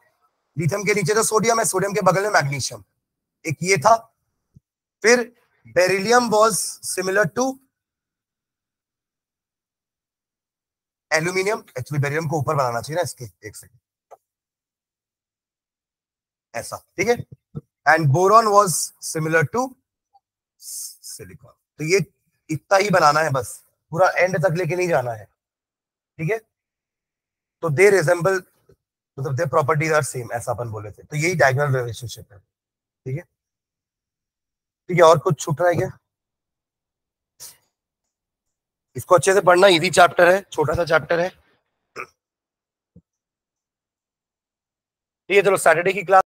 lithium के नीचे तो सोडियम है, सोडियम के बगल में मैग्नीशियम, एक ये था। फिर beryllium was similar to aluminium, actually beryllium को ऊपर बनाना चाहिए ना इसके, एक सेकंड, ऐसा, ठीक है। And boron was similar to silicon. तो ये इतना ही बनाना है बस, पूरा एंड तक लेके नहीं जाना है। ठीक है, तो दे रिजेंबल, मतलब दे प्रॉपर्टीज आर सेम, ऐसा अपन बोले थे, तो यही डायगोनल रिलेशनशिप है। ठीक है, ठीक है, और कुछ छूट रहा है क्या? इसको अच्छे से पढ़ना, इजी चैप्टर है, छोटा सा चैप्टर है। ठीक है, चलो सैटरडे की क्लास